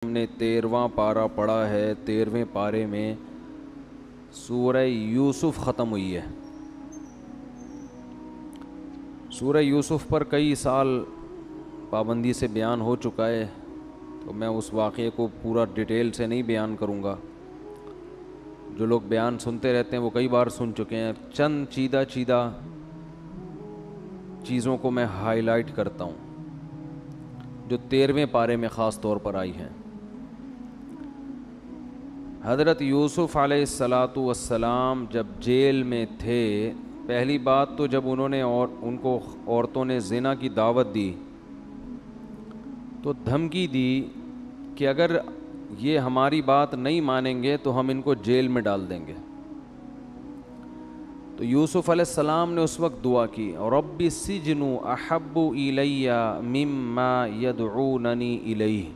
ہم نے 13واں پارہ پڑھا ہے۔ 13ویں پارے میں سورہ یوسف ختم ہوئی ہے۔ سورہ یوسف پر کئی سال پابندی سے بیان ہو چکا ہے، تو میں اس واقعے کو پورا ڈیٹیل سے نہیں بیان کروں گا۔ جو لوگ بیان سنتے رہتے ہیں وہ کئی بار سن چکے ہیں۔ چند چیدہ چیزوں کو میں ہائی لائٹ کرتا ہوں جو 13ویں پارے میں خاص طور پر آئی ہیں۔ حضرت یوسف علیہ السلام جب جیل میں تھے، پہلی بات تو جب انہوں نے ان کو عورتوں نے زنا کی دعوت دی تو دھمکی دی کہ اگر یہ ہماری بات نہیں مانیں گے تو ہم ان کو جیل میں ڈال دیں گے۔ تو یوسف علیہ السلام نے اس وقت دعا کی، رب السجن احب الی مما یدعوننی الیہ،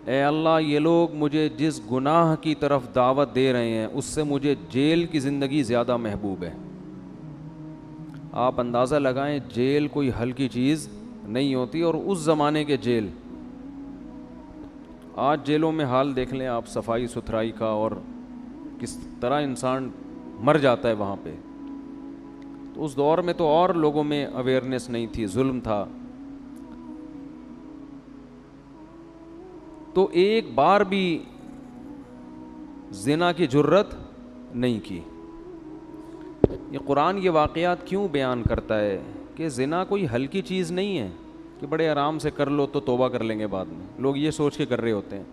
اے اللہ یہ لوگ مجھے جس گناہ کی طرف دعوت دے رہے ہیں اس سے مجھے جیل کی زندگی زیادہ محبوب ہے۔ آپ اندازہ لگائیں، جیل کوئی ہلکی چیز نہیں ہوتی، اور اس زمانے کے جیل، آج جیلوں میں حال دیکھ لیں آپ، صفائی ستھرائی کا، اور کس طرح انسان مر جاتا ہے وہاں پہ۔ تو اس دور میں تو اور لوگوں میں اویئرنیس نہیں تھی، ظلم تھا۔ تو ایک بار بھی زنا کی جرت نہیں کی۔ یہ قرآن یہ واقعات کیوں بیان کرتا ہے کہ زنا کوئی ہلکی چیز نہیں ہے کہ بڑے آرام سے کر لو تو توبہ کر لیں گے بعد میں، لوگ یہ سوچ کے کر رہے ہوتے ہیں۔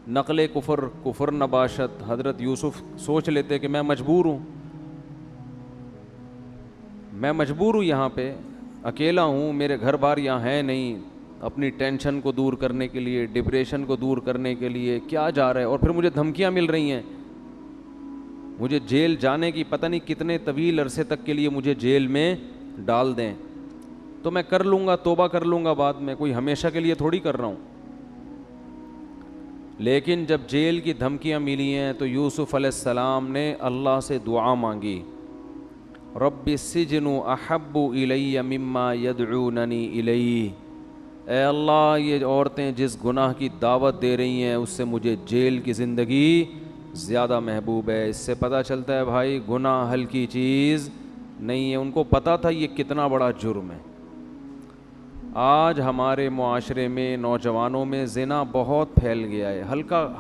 نقل کفر نباشت، حضرت یوسف سوچ لیتے کہ میں مجبور ہوں یہاں پہ، اکیلا ہوں، میرے گھر بار یہاں ہے نہیں، اپنی ٹینشن کو دور کرنے کے لیے، ڈپریشن کو دور کرنے کے لیے کیا جا رہا ہے، اور پھر مجھے دھمکیاں مل رہی ہیں، مجھے جیل جانے کی پتہ نہیں کتنے طویل عرصے تک کے لیے مجھے جیل میں ڈال دیں، تو میں کر لوں گا، توبہ کر لوں گا بعد میں، کوئی ہمیشہ کے لیے تھوڑی کر رہا ہوں۔ لیکن جب جیل کی دھمکیاں ملی ہیں تو یوسف علیہ السلام نے اللہ سے دعا مانگی، رب السجن احب الی مما یدعوننی الیہ، اے اللہ یہ عورتیں جس گناہ کی دعوت دے رہی ہیں اس سے مجھے جیل کی زندگی زیادہ محبوب ہے۔ اس سے پتہ چلتا ہے بھائی گناہ ہلکی چیز نہیں ہے، ان کو پتہ تھا یہ کتنا بڑا جرم ہے۔ آج ہمارے معاشرے میں نوجوانوں میں زنا بہت پھیل گیا ہے،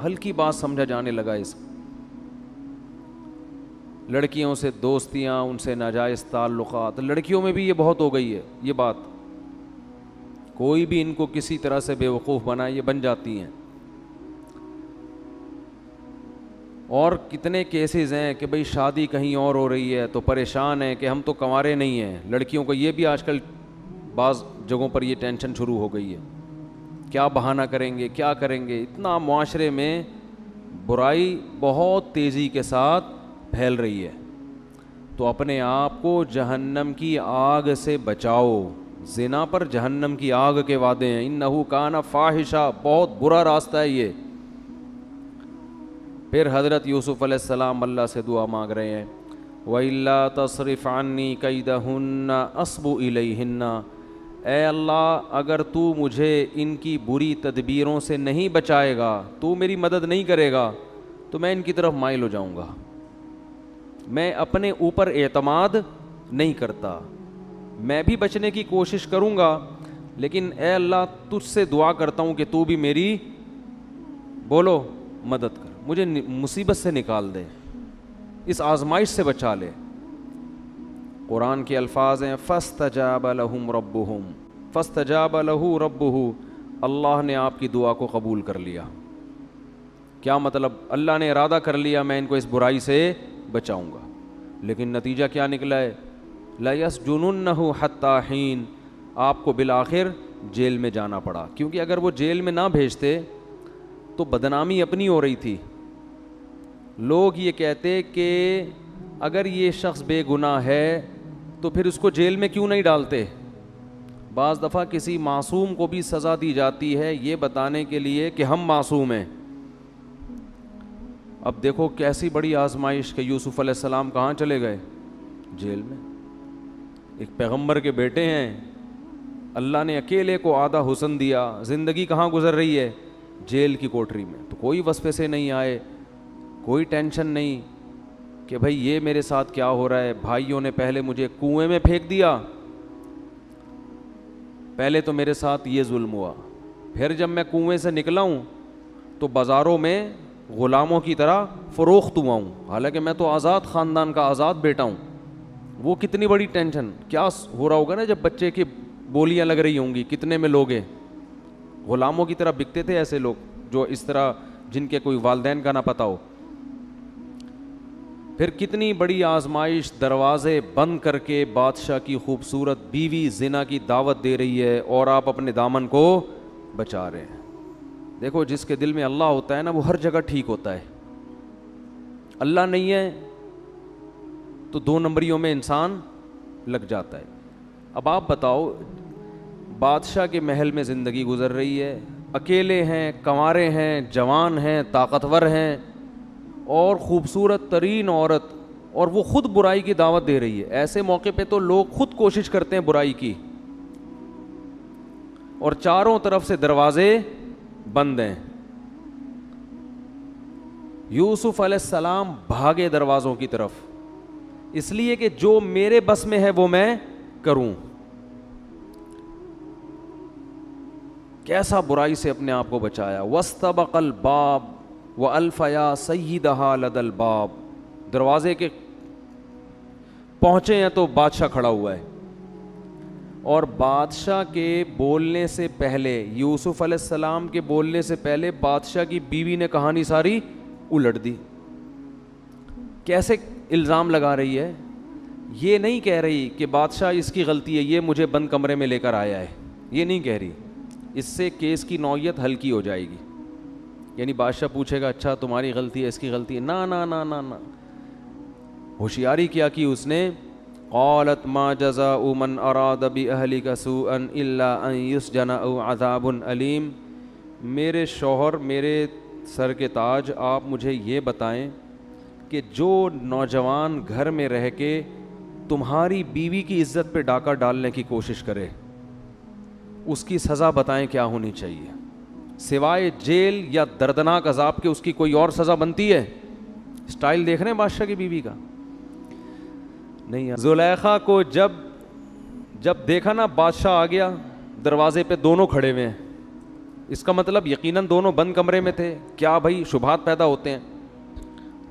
ہلکی بات سمجھا جانے لگا اس کو، لڑکیوں سے دوستیاں، ان سے ناجائز تعلقات، لڑکیوں میں بھی یہ بہت ہو گئی ہے یہ بات، کوئی بھی ان کو کسی طرح سے بے وقوف بنائے یہ بن جاتی ہیں۔ اور کتنے کیسز ہیں کہ بھئی شادی کہیں اور ہو رہی ہے تو پریشان ہیں کہ ہم تو کنوارے نہیں ہیں، لڑکیوں کو یہ بھی آج کل بعض جگہوں پر یہ ٹینشن شروع ہو گئی ہے، کیا بہانہ کریں گے، کیا کریں گے۔ اتنا معاشرے میں برائی بہت تیزی کے ساتھ پھیل رہی ہے، تو اپنے آپ کو جہنم کی آگ سے بچاؤ۔ زنا پر جہنم کی آگ کے وعدے ہیں، انہو کان فاحشہ، بہت برا راستہ ہے یہ۔ پھر حضرت یوسف علیہ السلام اللہ سے دعا مانگ رہے ہیں، وَإِلَّا تَصْرِفْ عَنِّي كَيْدَهُنَّ أَصْبُ إِلَيْهِنَّ، اے اللہ اگر تو مجھے ان کی بری تدبیروں سے نہیں بچائے گا، تو میری مدد نہیں کرے گا، تو میں ان کی طرف مائل ہو جاؤں گا، میں اپنے اوپر اعتماد نہیں کرتا، میں بھی بچنے کی کوشش کروں گا، لیکن اے اللہ تجھ سے دعا کرتا ہوں کہ تو بھی میری بولو مدد کر، مجھے مصیبت سے نکال دے، اس آزمائش سے بچا لے۔ قرآن کے الفاظ ہیں فَاسْتَجَابَ لَهُمْ رَبُّهُمْ فَاسْتَجَابَ لَهُ رَبُّهُ، اللہ نے آپ کی دعا کو قبول کر لیا۔ کیا مطلب؟ اللہ نے ارادہ کر لیا میں ان کو اس برائی سے بچاؤں گا، لیکن نتیجہ کیا نکلا ہے؟ لَيَسْجُنُنَّهُ حَتَّى حِينٍ، آپ کو بالآخر جیل میں جانا پڑا، کیونکہ اگر وہ جیل میں نہ بھیجتے تو بدنامی اپنی ہو رہی تھی، لوگ یہ کہتے کہ اگر یہ شخص بے گناہ ہے تو پھر اس کو جیل میں کیوں نہیں ڈالتے۔ بعض دفعہ کسی معصوم کو بھی سزا دی جاتی ہے یہ بتانے کے لیے کہ ہم معصوم ہیں۔ اب دیکھو کیسی بڑی آزمائش کہ یوسف علیہ السلام کہاں چلے گئے؟ جیل میں۔ ایک پیغمبر کے بیٹے ہیں، اللہ نے اکیلے کو آدھا حسن دیا, زندگی کہاں گزر رہی ہے؟ جیل کی کوٹری میں. تو کوئی وسوسے سے نہیں آئے, کوئی ٹینشن نہیں کہ بھائی یہ میرے ساتھ کیا ہو رہا ہے. بھائیوں نے پہلے مجھے کنویں میں پھینک دیا, پہلے تو میرے ساتھ یہ ظلم ہوا, پھر جب میں کنویں سے نکلا ہوں تو بازاروں میں غلاموں کی طرح فروخت ہوا ہوں, حالانکہ میں تو آزاد خاندان کا آزاد بیٹا ہوں. وہ کتنی بڑی ٹینشن, کیا ہو رہا ہوگا نا جب بچے کی بولیاں لگ رہی ہوں گی, کتنے میں لوگ ہیں. غلاموں کی طرح بکتے تھے ایسے لوگ جو اس طرح, جن کے کوئی والدین کا نہ پتہ ہو. پھر کتنی بڑی آزمائش, دروازے بند کر کے بادشاہ کی خوبصورت بیوی زنا کی دعوت دے رہی ہے اور آپ اپنے دامن کو بچا رہے ہیں. دیکھو جس کے دل میں اللہ ہوتا ہے نا وہ ہر جگہ ٹھیک ہوتا ہے. اللہ نہیں ہے تو دو نمبریوں میں انسان لگ جاتا ہے. اب آپ بتاؤ, بادشاہ کے محل میں زندگی گزر رہی ہے, اکیلے ہیں, کنوارے ہیں, جوان ہیں, طاقتور ہیں, اور خوبصورت ترین عورت, اور وہ خود برائی کی دعوت دے رہی ہے. ایسے موقع پہ تو لوگ خود کوشش کرتے ہیں برائی کی, اور چاروں طرف سے دروازے بند ہیں. یوسف علیہ السلام بھاگے دروازوں کی طرف, اس لیے کہ جو میرے بس میں ہے وہ میں کروں. کیسا برائی سے اپنے آپ کو بچایا. وَاسْتَبَقَ الْبَابَ وَأَلْفَ يَا سَيِّدَهَا لَدَى الْبَابِ. دروازے کے پہنچے ہیں تو بادشاہ کھڑا ہوا ہے, اور بادشاہ کے بولنے سے پہلے, یوسف علیہ السلام کے بولنے سے پہلے بادشاہ کی بیوی نے کہانی ساری الٹ دی. کیسے الزام لگا رہی ہے؟ یہ نہیں کہہ رہی کہ بادشاہ اس کی غلطی ہے, یہ مجھے بند کمرے میں لے کر آیا ہے, یہ نہیں کہہ رہی. اس سے کیس کی نوعیت ہلکی ہو جائے گی. یعنی بادشاہ پوچھے گا اچھا تمہاری غلطی ہے, اس کی غلطی ہے؟ نا نا نا نا نا. ہوشیاری کیا کی اس نے؟ قالت ما جزاء من اراد باهلك سوءا الا ان يسجن او عذاب الیم. میرے شوہر, میرے سر کے تاج, آپ مجھے یہ بتائیں کہ جو نوجوان گھر میں رہ کے تمہاری بیوی کی عزت پہ ڈاکہ ڈالنے کی کوشش کرے, اس کی سزا بتائیں کیا ہونی چاہیے؟ سوائے جیل یا دردناک عذاب کے اس کی کوئی اور سزا بنتی ہے؟ سٹائل دیکھ رہے ہیں بادشاہ کی بیوی کا؟ نہیں. زلیخا کو جب دیکھا نا بادشاہ آ گیا, دروازے پہ دونوں کھڑے ہوئے ہیں, اس کا مطلب یقیناً دونوں بند کمرے میں تھے. کیا بھائی شبہات پیدا ہوتے ہیں.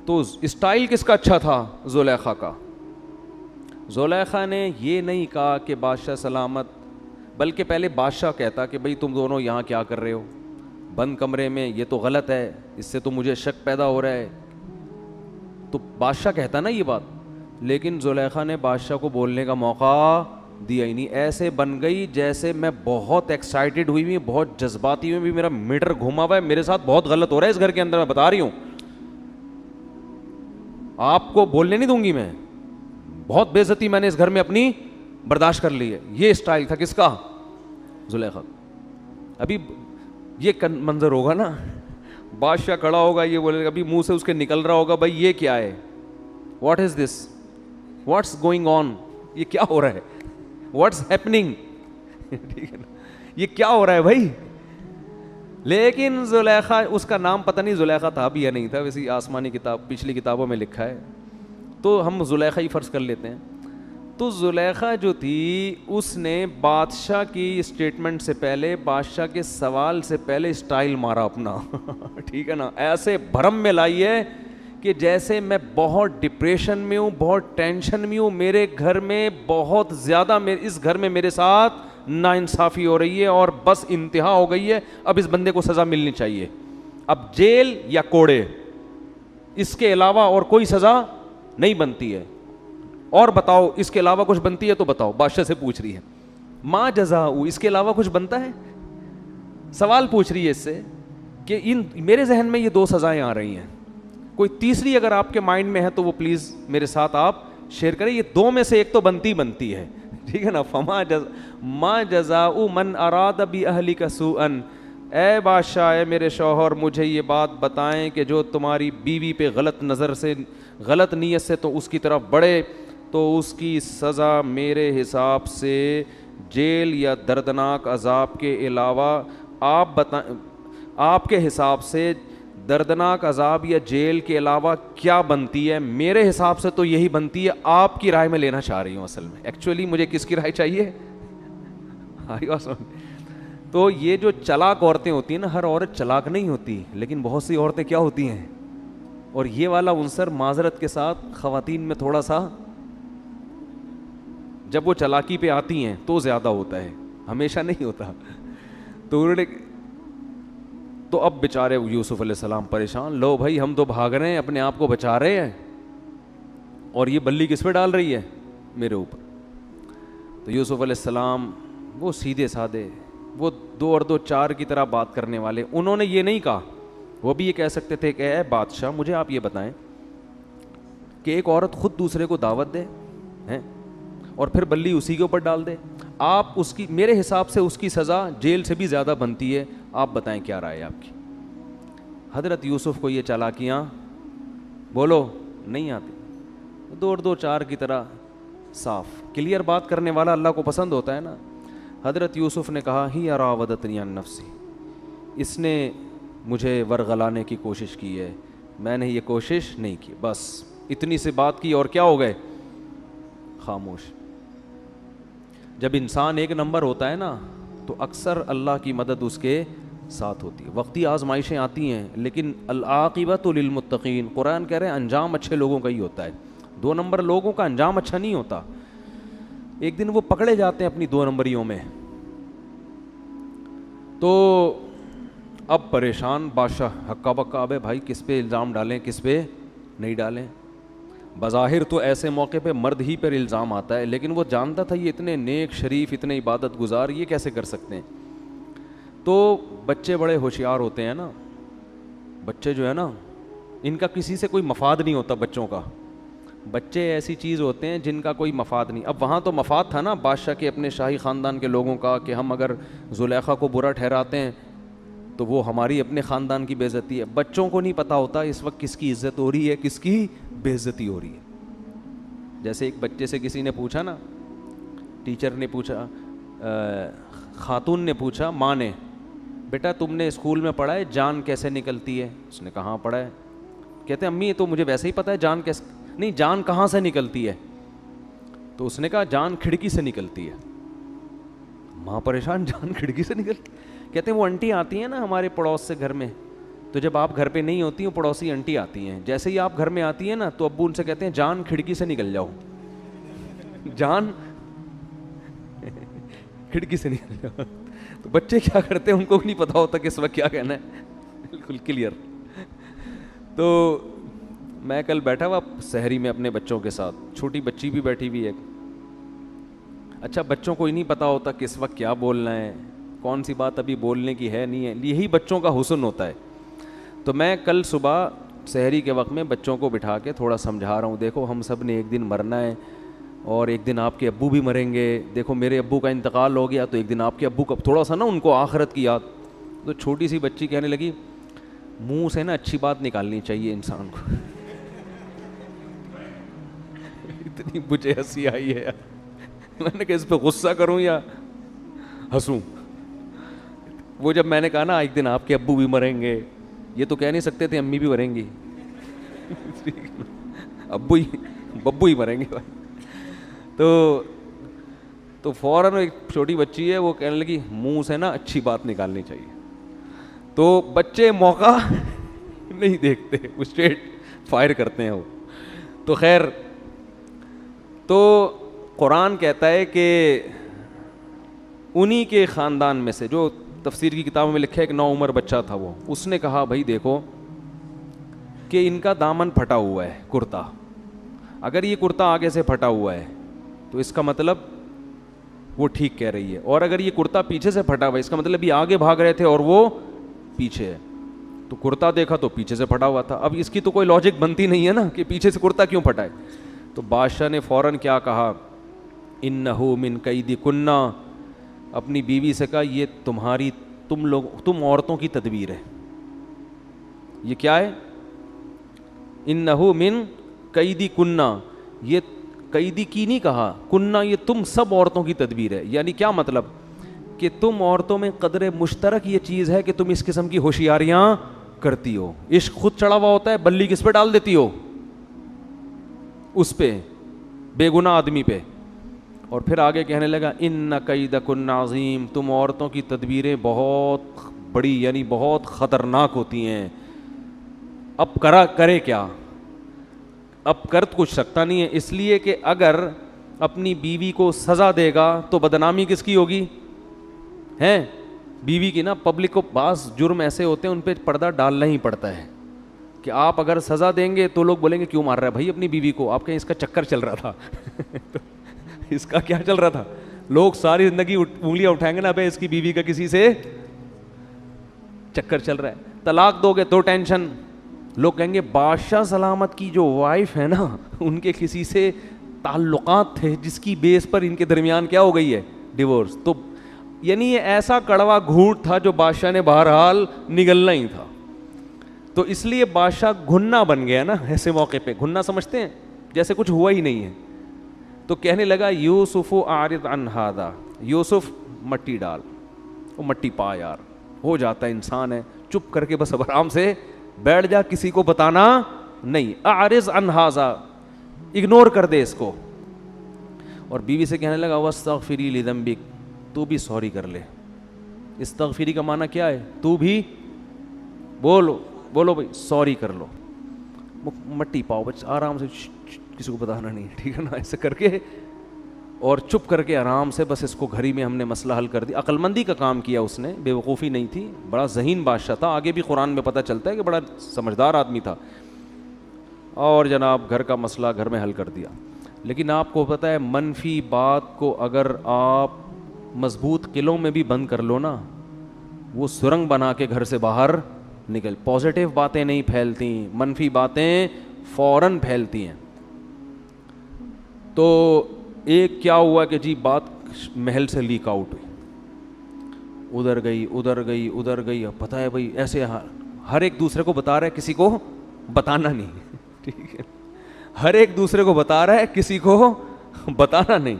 تو اسٹائل کس کا اچھا تھا؟ زلیخا کا. زلیخا نے یہ نہیں کہا کہ بادشاہ سلامت, بلکہ پہلے بادشاہ کہتا کہ بھئی تم دونوں یہاں کیا کر رہے ہو بند کمرے میں, یہ تو غلط ہے, اس سے تو مجھے شک پیدا ہو رہا ہے. تو بادشاہ کہتا نا یہ بات, لیکن زلیخا نے بادشاہ کو بولنے کا موقع دیا ہی نہیں. ایسے بن گئی جیسے میں بہت ایکسائٹیڈ ہوئی ہوئی, بہت جذباتی ہوئی, میرا میٹر گھوما ہوا ہے, میرے ساتھ بہت غلط ہو رہا ہے اس گھر کے اندر, میں بتا رہی ہوں, آپ کو بولنے نہیں دوں گی, میں بہت بے عزتی میں نے اس گھر میں اپنی برداشت کر لی ہے. یہ اسٹائل تھا کس کا؟ زلیخا. ابھی یہ منظر ہوگا نا, بادشاہ کھڑا ہوگا, یہ بولے گا, ابھی منہ سے اس کے نکل رہا ہوگا بھائی یہ کیا ہے, what is this, what's going on, یہ کیا ہو رہا ہے, واٹس ہیپننگ, ٹھیک ہے نا, یہ کیا ہو رہا ہے بھائی. لیکن زلیخا, اس کا نام پتہ نہیں زلیخا تھا بھی یا نہیں تھا, ویسی آسمانی کتاب پچھلی کتابوں میں لکھا ہے, تو ہم زلیخا ہی فرض کر لیتے ہیں. تو زلیخا جو تھی اس نے بادشاہ کی اسٹیٹمنٹ سے پہلے, بادشاہ کے سوال سے پہلے اسٹائل مارا اپنا, ٹھیک ہے نا, ایسے بھرم میں لائی ہے کہ جیسے میں بہت ڈپریشن میں ہوں, بہت ٹینشن میں ہوں, میرے گھر میں بہت زیادہ, اس گھر میں میرے ساتھ ناانصافی ہو رہی ہے اور بس انتہا ہو گئی ہے, اب اس بندے کو سزا ملنی چاہیے, اب جیل یا کوڑے, اس کے علاوہ اور کوئی سزا نہیں بنتی ہے. اور بتاؤ اس کے علاوہ کچھ بنتی ہے تو بتاؤ, بادشاہ سے پوچھ رہی ہے. ما جزاء, اس کے علاوہ کچھ بنتا ہے؟ سوال پوچھ رہی ہے اس سے کہ میرے ذہن میں یہ دو سزائیں آ رہی ہیں, کوئی تیسری اگر آپ کے مائنڈ میں ہے تو وہ پلیز میرے ساتھ آپ شیئر کریں, یہ دو میں سے ایک تو بنتی ہے, ٹھیک ہے نا. ما جزاء من اراد باہلک سوءا, اے بادشاہ, اے میرے شوہر, مجھے یہ بات بتائیں کہ جو تمہاری بیوی پہ غلط نظر سے, غلط نیت سے تو اس کی طرف بڑھے, تو اس کی سزا میرے حساب سے جیل یا دردناک عذاب کے علاوہ آپ بتائیں، آپ کے حساب سے دردناک عذاب یا جیل کے علاوہ کیا بنتی ہے؟ میرے حساب سے تو یہی بنتی ہے، آپ کی رائے میں لینا چاہ رہی ہوں. اصل میں ایکچولی مجھے کس کی رائے چاہیے؟ تو یہ جو چلاک عورتیں ہوتی ہیں نا، ہر عورت چلاک نہیں ہوتی، لیکن بہت سی عورتیں کیا ہوتی ہیں، اور یہ والا عنصر معذرت کے ساتھ خواتین میں تھوڑا سا جب وہ چلاکی پہ آتی ہیں تو زیادہ ہوتا ہے، ہمیشہ نہیں ہوتا. تو انہوں نے، تو اب بیچارے یوسف علیہ السلام پریشان، لو بھائی ہم تو بھاگ رہے ہیں، اپنے آپ کو بچا رہے ہیں، اور یہ بلی کس پہ ڈال رہی ہے؟ میرے اوپر. تو یوسف علیہ السلام وہ سیدھے سادے، وہ 2 اور 2 4 کی طرح بات کرنے والے، انہوں نے یہ نہیں کہا. وہ بھی یہ کہہ سکتے تھے کہ اے بادشاہ مجھے آپ یہ بتائیں کہ ایک عورت خود دوسرے کو دعوت دے ہیں اور پھر بلی اسی کے اوپر ڈال دے، آپ اس کی، میرے حساب سے اس کی سزا جیل سے بھی زیادہ بنتی ہے. آپ بتائیں کیا رائے ہے آپ کی؟ حضرت یوسف کو یہ چالاکیاں بولو نہیں آتی، 2 اور 2 4 کی طرح صاف کلیئر بات کرنے والا اللہ کو پسند ہوتا ہے نا. حضرت یوسف نے کہا ہی راودتنی عن نفسی، اس نے مجھے ورغلانے کی کوشش کی ہے، میں نے یہ کوشش نہیں کی. بس اتنی سی بات کی اور کیا ہو گئے؟ خاموش. جب انسان ایک نمبر ہوتا ہے نا تو اکثر اللہ کی مدد اس کے ساتھ ہوتی ہے. وقتی آزمائشیں آتی ہیں لیکن العاقبۃ للمتقین، قرآن کہہ رہے ہیں انجام اچھے لوگوں کا ہی ہوتا ہے، 2 نمبر لوگوں کا انجام اچھا نہیں ہوتا. ایک دن وہ پکڑے جاتے ہیں اپنی 2 نمبریوں میں. تو اب پریشان بادشاہ ہکا بکا، ابے بھائی کس پہ الزام ڈالیں کس پہ نہیں ڈالیں. بظاہر تو ایسے موقع پہ مرد ہی پر الزام آتا ہے، لیکن وہ جانتا تھا یہ اتنے نیک شریف اتنے عبادت گزار یہ کیسے کر سکتے ہیں. تو بچے بڑے ہوشیار ہوتے ہیں نا، بچے جو ہے نا ان کا کسی سے کوئی مفاد نہیں ہوتا. بچوں کا، بچے ایسی چیز ہوتے ہیں جن کا کوئی مفاد نہیں. اب وہاں تو مفاد تھا نا بادشاہ کے اپنے شاہی خاندان کے لوگوں کا کہ ہم اگر زلیخا کو برا ٹھہراتے ہیں تو وہ ہماری اپنے خاندان کی بے عزتی ہے. بچوں کو نہیں پتہ ہوتا اس وقت کس کی عزت ہو رہی ہے کس کی بے عزتی ہو رہی ہے. جیسے ایک بچے سے کسی نے پوچھا نا، ٹیچر نے پوچھا، خاتون نے پوچھا ماں نے، بیٹا تم نے اسکول میں پڑھا ہے جان کیسے نکلتی ہے؟ اس نے کہا ہاں پڑھا ہے. کہتے ہیں امی تو مجھے ویسے ہی پتہ ہے جان کیسے، نہیں جان کہاں سے نکلتی ہے؟ تو اس نے کہا جان کھڑکی سے نکلتی ہے. ماں پریشان، جان کھڑکی سے نکلتی؟ کہتے ہیں وہ انٹی آتی ہیں نا ہمارے پڑوس سے گھر میں، تو جب آپ گھر پہ نہیں ہوتی ہیں پڑوسی انٹی آتی ہیں، جیسے ہی آپ گھر میں آتی ہیں نا تو ابو ان سے کہتے ہیں جان کھڑکی سے نکل جاؤ، جان کھڑکی سے نکل جاؤ. تو بچے کیا کرتے ہیں ان کو نہیں پتا ہوتا کہ اس وقت کیا کہنا ہے، بالکل کلیئر. تو میں کل بیٹھا ہوا سحری میں اپنے بچوں کے ساتھ، چھوٹی بچی بھی بیٹھی ہوئی ہے. اچھا بچوں کو ہی نہیں پتا ہوتا کہ اس وقت کیا بولنا ہے، کون سی بات ابھی بولنے کی ہے نہیں ہے، یہی بچوں کا حسن ہوتا ہے. تو میں کل صبح سحری کے وقت میں بچوں کو بٹھا کے تھوڑا سمجھا رہا ہوں، دیکھو ہم سب نے ایک دن مرنا ہے اور ایک دن آپ کے ابو بھی مریں گے. دیکھو میرے ابو کا انتقال ہو گیا تو ایک دن آپ کے ابو کا، تھوڑا سا نا ان کو آخرت کی یاد. تو چھوٹی سی بچی کہنے لگی منہ سے نا اچھی بات نکالنی چاہیے انسان کو. اتنی مجھے ہنسی آئی ہے، میں نے کہا اس پہ غصہ کروں یا ہنسوں. وہ جب میں نے کہا نا ایک دن آپ کے ابو بھی مریں گے، یہ تو کہہ نہیں سکتے تھے امی بھی مریں گی، ببو ہی مریں گے. تو فوراً ایک چھوٹی بچی ہے وہ کہنے لگی منہ سے نا اچھی بات نکالنی چاہیے. تو بچے موقع نہیں دیکھتے، وہ اسٹریٹ فائر کرتے ہیں وہ. تو خیر، تو قرآن کہتا ہے کہ انہی کے خاندان میں سے، جو تفسیر کی کتابوں میں لکھا ہے ایک 9 عمر بچہ تھا، وہ اس نے کہا بھائی دیکھو کہ ان کا دامن پھٹا ہوا ہے کرتا، اگر یہ کرتا آگے سے پھٹا ہوا ہے تو اس کا مطلب وہ ٹھیک کہہ رہی ہے، اور اگر یہ کرتا پیچھے سے پھٹا ہوا ہے اس کا مطلب یہ آگے بھاگ رہے تھے اور وہ پیچھے ہے. تو کرتا دیکھا تو پیچھے سے پھٹا ہوا تھا. اب اس کی تو کوئی لاجک بنتی نہیں ہے نا کہ پیچھے سے کرتا کیوں پھٹا ہے. تو بادشاہ نے فوراً کیا کہا، انہو من کیدکن، اپنی بیوی سے کہا یہ تم عورتوں کی تدبیر ہے. یہ کیا ہے؟ انہو من کیدکن، یہ قیدی کی نہیں کہا، کننا یہ تم سب عورتوں کی تدبیر ہے. یعنی کیا مطلب کہ تم عورتوں میں قدر مشترک یہ چیز ہے کہ تم اس قسم کی ہوشیاریاں کرتی ہو. عشق خود چڑھا ہوا ہوتا ہے، بلی کس پہ ڈال دیتی ہو؟ اس پہ، بے گناہ آدمی پہ. اور پھر آگے کہنے لگا ان کیدکن عظیم، تم عورتوں کی تدبیریں بہت بڑی یعنی بہت خطرناک ہوتی ہیں. اب کرے کیا؟ اب کر کچھ سکتا نہیں ہے، اس لیے کہ اگر اپنی بیوی کو سزا دے گا تو بدنامی کس کی ہوگی؟ ہیں بیوی کی نا. پبلک کو بعض جرم ایسے ہوتے ہیں ان پہ پردہ ڈالنا ہی پڑتا ہے کہ آپ اگر سزا دیں گے تو لوگ بولیں گے کیوں مار رہا ہے بھائی اپنی بیوی کو؟ آپ کہیں اس کا چکر چل رہا تھا. اس کا کیا چل رہا تھا؟ لوگ ساری زندگی انگلیاں اٹھائیں گے نا بھائی اس کی بیوی کا کسی سے چکر چل رہا ہے. طلاق دو گے تو ٹینشن. لوگ کہیں گے بادشاہ سلامت کی جو وائف ہے نا ان کے کسی سے تعلقات تھے جس کی بیس پر ان کے درمیان کیا ہو گئی ہے؟ ڈیورس. تو یعنی یہ ایسا کڑوا گھونٹ تھا جو بادشاہ نے بہرحال نگلنا ہی تھا. تو اس لیے بادشاہ گھننا بن گیا نا. ایسے موقع پہ گھننا سمجھتے ہیں جیسے کچھ ہوا ہی نہیں ہے. تو کہنے لگا یوسف اعرض عن ھذا، یوسف مٹی ڈال. وہ مٹی پا یار، ہو جاتا ہے انسان ہے، چپ کر کے بس آرام سے بیٹھ جا، کسی کو بتانا نہیں. اعرض عن ھذا، اگنور کر دے اس کو. اور بیوی سے کہنے لگا واستغفری لذنبک، تو بھی سوری کر لے. استغفری کا معنی کیا ہے؟ تو بھی بولو بھائی سوری کر لو. مٹی پاؤ بچ آرام سے، کسی کو بتانا نہیں، ٹھیک ہے نا؟ ایسے کر کے اور چپ کر کے آرام سے بس اس کو گھر میں ہم نے مسئلہ حل کر دیا. عقل مندی کا کام کیا اس نے، بے وقوفی نہیں تھی. بڑا ذہین بادشاہ تھا، آگے بھی قرآن میں پتہ چلتا ہے کہ بڑا سمجھدار آدمی تھا. اور جناب گھر کا مسئلہ گھر میں حل کر دیا. لیکن آپ کو پتہ ہے منفی بات کو اگر آپ مضبوط قلعوں میں بھی بند کر لو نا، وہ سرنگ بنا کے گھر سے باہر نکل. پازیٹیو باتیں نہیں پھیلتی، منفی باتیں فوراً پھیلتی ہیں. تو ایک کیا ہوا کہ جی بات محل سے لیک آؤٹ ہوئی، ادھر گئی. اب پتہ ہے بھائی ایسے ہر ایک دوسرے کو بتا رہا ہے، کسی کو بتانا نہیں. ٹھیک ہے، ہر ایک دوسرے کو بتا رہا ہے، کسی کو بتانا نہیں.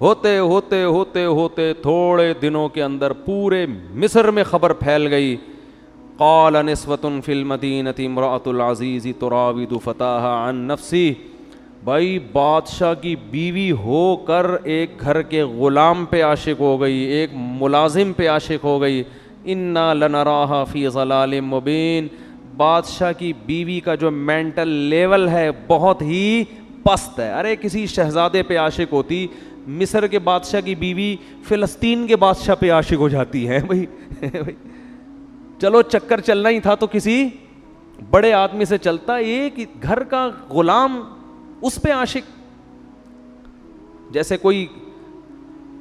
ہوتے ہوتے ہوتے ہوتے تھوڑے دنوں کے اندر پورے مصر میں خبر پھیل گئی. قال نسوة فی المدینۃ امرأۃ العزیز تراود فتاها عن نفسی. بھائی بادشاہ کی بیوی ہو کر ایک گھر کے غلام پہ عاشق ہو گئی، ایک ملازم پہ عاشق ہو گئی. انا لنراها فی ضلال مبین. بادشاہ کی بیوی کا جو مینٹل لیول ہے بہت ہی پست ہے. ارے کسی شہزادے پہ عاشق ہوتی، مصر کے بادشاہ کی بیوی فلسطین کے بادشاہ پہ عاشق ہو جاتی ہے. بھائی چلو چکر چلنا ہی تھا تو کسی بڑے آدمی سے چلتا، ایک گھر کا غلام اس پہ عاشق. جیسے کوئی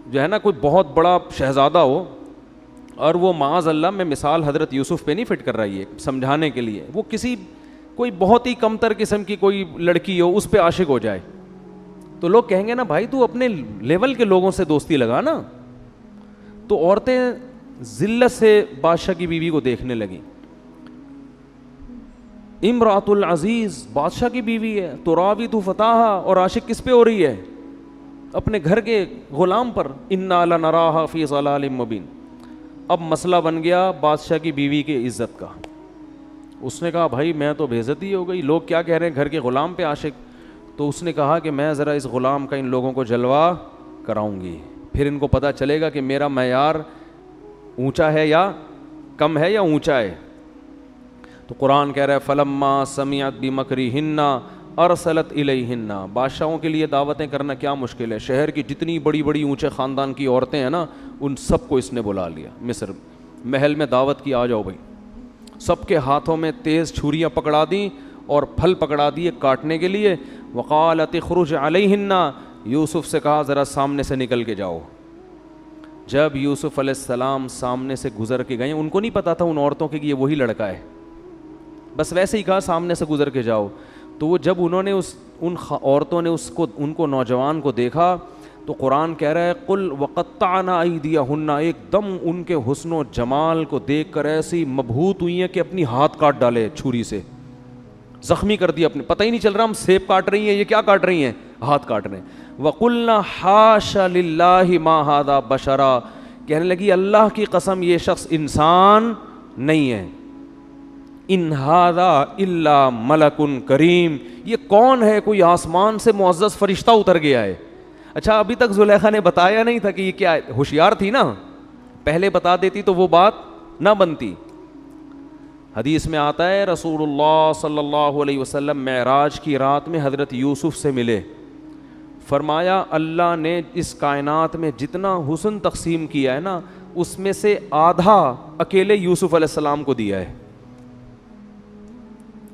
جو ہے نا کوئی بہت بڑا شہزادہ ہو اور وہ معاذ اللہ، میں مثال حضرت یوسف پہ نہیں فٹ کر رہی ہے سمجھانے کے لیے، وہ کسی کوئی بہت ہی کمتر قسم کی کوئی لڑکی ہو اس پہ عاشق ہو جائے تو لوگ کہیں گے نا بھائی تو اپنے لیول کے لوگوں سے دوستی لگا نا. تو عورتیں ذلت سے بادشاہ کی بیوی کو دیکھنے لگیں. امرأۃ العزیز بادشاہ کی بیوی ہے، تراود فتاہا، اور عاشق کس پہ ہو رہی ہے؟ اپنے گھر کے غلام پر. انا لنراہا فی ضلال مبین. اب مسئلہ بن گیا بادشاہ کی بیوی کی عزت کا. اس نے کہا بھائی میں تو بے عزتی ہو گئی، لوگ کیا کہہ رہے ہیں گھر کے غلام پہ عاشق. تو اس نے کہا کہ میں ذرا اس غلام کا ان لوگوں کو جلوہ کراؤں گی، پھر ان کو پتہ چلے گا کہ میرا معیار اونچا ہے یا کم ہے یا اونچا ہے. تو قرآن کہہ رہا ہے فلما سمعت بمکرہن ارسلت الیہن. بادشاہوں کے لیے دعوتیں کرنا کیا مشکل ہے. شہر کی جتنی بڑی بڑی اونچے خاندان کی عورتیں ہیں نا ان سب کو اس نے بلا لیا. مصر محل میں دعوت کی، آ جاؤ بھائی. سب کے ہاتھوں میں تیز چھریاں پکڑا دیں اور پھل پکڑا دیے کاٹنے کے لیے. وقالت اخرج علیہن. یوسف سے کہا ذرا سامنے سے نکل کے جاؤ. جب یوسف علیہ السلام سامنے سے گزر کے گئے، ان کو نہیں پتا تھا ان عورتوں کے کہ یہ وہی لڑکا ہے، بس ویسے ہی کہا سامنے سے گزر کے جاؤ. تو وہ جب انہوں نے ان عورتوں نے ان کو نوجوان کو دیکھا تو قرآن کہہ رہا ہے قل وقطعنا ایدیہن. ایک دم ان کے حسن و جمال کو دیکھ کر ایسی مبہوت ہوئی ہیں کہ اپنی ہاتھ کاٹ ڈالے چھری سے، زخمی کر دیا اپنے. پتہ ہی نہیں چل رہا ہم سیب کاٹ رہی ہیں یہ کیا کاٹ رہی ہیں، ہاتھ کاٹ رہے ہیں. وَقُلْنَا حَاشَ لِلَّهِ مَا هَذَا بَشَرًا, کہنے لگی اللہ کی قسم یہ شخص انسان نہیں ہے. ان هذا الا ملک کریم, یہ کون ہے, کوئی آسمان سے معزز فرشتہ اتر گیا ہے. اچھا ابھی تک زلیخا نے بتایا نہیں تھا کہ یہ کیا ہے, ہوشیار تھی نا, پہلے بتا دیتی تو وہ بات نہ بنتی. حدیث میں آتا ہے رسول اللہ صلی اللہ علیہ وسلم معراج کی رات میں حضرت یوسف سے ملے, فرمایا اللہ نے اس کائنات میں جتنا حسن تقسیم کیا ہے نا اس میں سے آدھا اکیلے یوسف علیہ السلام کو دیا ہے.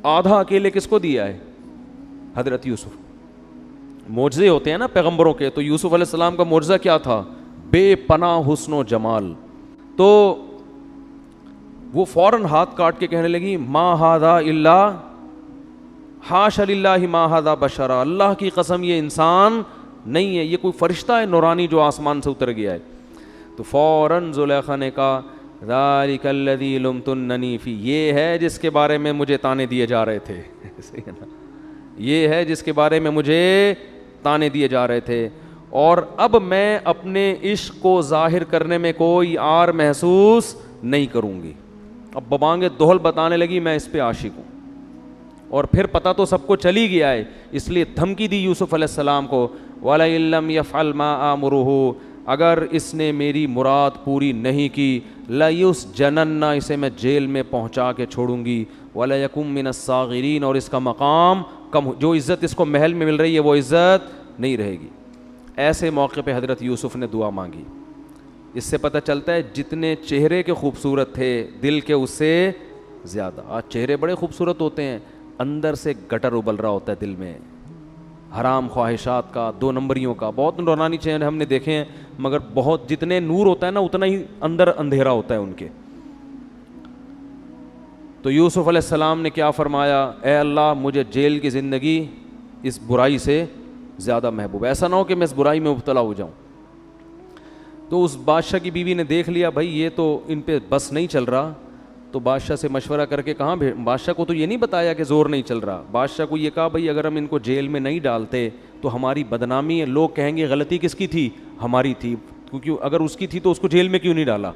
آدھا اکیلے کس کو دیا ہے؟ حضرت یوسف. معجزے ہوتے ہیں نا پیغمبروں کے, تو یوسف علیہ السلام کا معجزہ کیا تھا؟ بے پناہ حسن و جمال. تو وہ فوراً ہاتھ کاٹ کے کہنے لگی ما ھذا الا حاشا للہ ما ھذا بشرا, اللہ کی قسم یہ انسان نہیں ہے, یہ کوئی فرشتہ ہے نورانی جو آسمان سے اتر گیا ہے. تو فوراً زلیخا نے کہا ذالک الذی لمتننی فی, یہ ہے جس کے بارے میں مجھے تانے دیے جا رہے تھے. یہ ہے جس کے بارے میں مجھے تانے دیے جا رہے تھے, اور اب میں اپنے عشق کو ظاہر کرنے میں کوئی عار محسوس نہیں کروں گی. اب ببانگے دوہل بتانے لگی میں اس پہ عاشق ہوں, اور پھر پتہ تو سب کو چلی گیا ہے, اس لیے دھمکی دی یوسف علیہ السلام کو وَلَئِن لَّمْ يَفْعَلْ مَا آمُرُهُ, اگر اس نے میری مراد پوری نہیں کی لَيُسْجَنَنَّ, اسے میں جیل میں پہنچا کے چھوڑوں گی, وَلَيَكُن مِّنَ الصَّاغِرِينَ, اور اس کا مقام کم, جو عزت اس کو محل میں مل رہی ہے وہ عزت نہیں رہے گی. ایسے موقع پہ حضرت یوسف نے دعا مانگی. اس سے پتہ چلتا ہے جتنے چہرے کے خوبصورت تھے دل کے اس سے زیادہ. آج چہرے بڑے خوبصورت ہوتے ہیں, اندر سے گٹر ابل رہا ہوتا ہے دل میں, حرام خواہشات کا, دو نمبریوں کا. بہت نورانی چہرے ہم نے دیکھے ہیں, مگر بہت جتنے نور ہوتا ہے نا اتنا ہی اندر اندھیرا ہوتا ہے ان کے. تو یوسف علیہ السلام نے کیا فرمایا, اے اللہ مجھے جیل کی زندگی اس برائی سے زیادہ محبوب, ایسا نہ ہو کہ میں اس برائی میں مبتلا ہو جاؤں. تو اس بادشاہ کی بیوی نے دیکھ لیا بھائی یہ تو ان پہ بس نہیں چل رہا, تو بادشاہ سے مشورہ کر کے کہاں بادشاہ کو تو یہ نہیں بتایا کہ زور نہیں چل رہا, بادشاہ کو یہ کہا بھائی اگر ہم ان کو جیل میں نہیں ڈالتے تو ہماری بدنامی ہے, لوگ کہیں گے غلطی کس کی تھی, ہماری تھی, کیونکہ اگر اس کی تھی تو اس کو جیل میں کیوں نہیں ڈالا.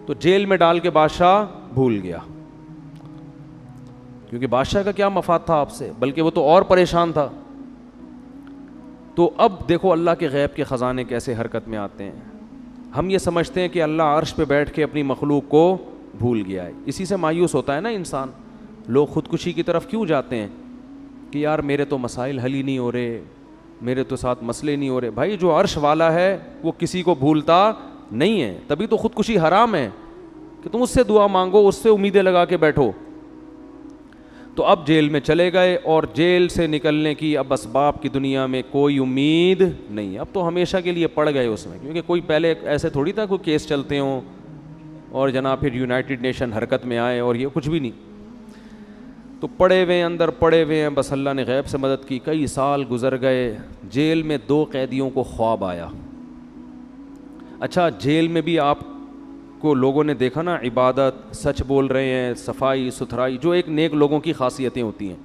تو جیل میں ڈال کے بادشاہ بھول گیا, کیونکہ بادشاہ کا کیا مفاد تھا آپ سے, بلکہ وہ تو اور پریشان تھا. تو اب دیکھو اللہ کے غیب کے خزانے کیسے حرکت میں آتے ہیں. ہم یہ سمجھتے ہیں کہ اللہ عرش پہ بیٹھ کے اپنی مخلوق کو بھول گیا ہے, اسی سے مایوس ہوتا ہے نا انسان. لوگ خودکشی کی طرف کیوں جاتے ہیں کہ یار میرے تو مسائل حل ہی نہیں ہو رہے, میرے تو ساتھ مسئلے نہیں ہو رہے. بھائی جو عرش والا ہے وہ کسی کو بھولتا نہیں ہے, تبھی تو خودکشی حرام ہے کہ تم اس سے دعا مانگو, اس سے امیدیں لگا کے بیٹھو. تو اب جیل میں چلے گئے, اور جیل سے نکلنے کی اب اسباب کی دنیا میں کوئی امید نہیں. اب تو ہمیشہ کے لیے پڑ گئے اس میں, کیونکہ کوئی پہلے ایسے تھوڑی تھا کوئی کیس چلتے ہوں اور جناب پھر یونائٹڈ نیشن حرکت میں آئے, اور یہ کچھ بھی نہیں. تو پڑے ہوئے ہیں, اندر پڑے ہوئے ہیں, بس اللہ نے غیب سے مدد کی. کئی سال گزر گئے, جیل میں 2 قیدیوں کو خواب آیا. اچھا جیل میں بھی آپ کو لوگوں نے دیکھا نا, عبادت, سچ بول رہے ہیں, صفائی ستھرائی, جو ایک نیک لوگوں کی خاصیتیں ہوتی ہیں.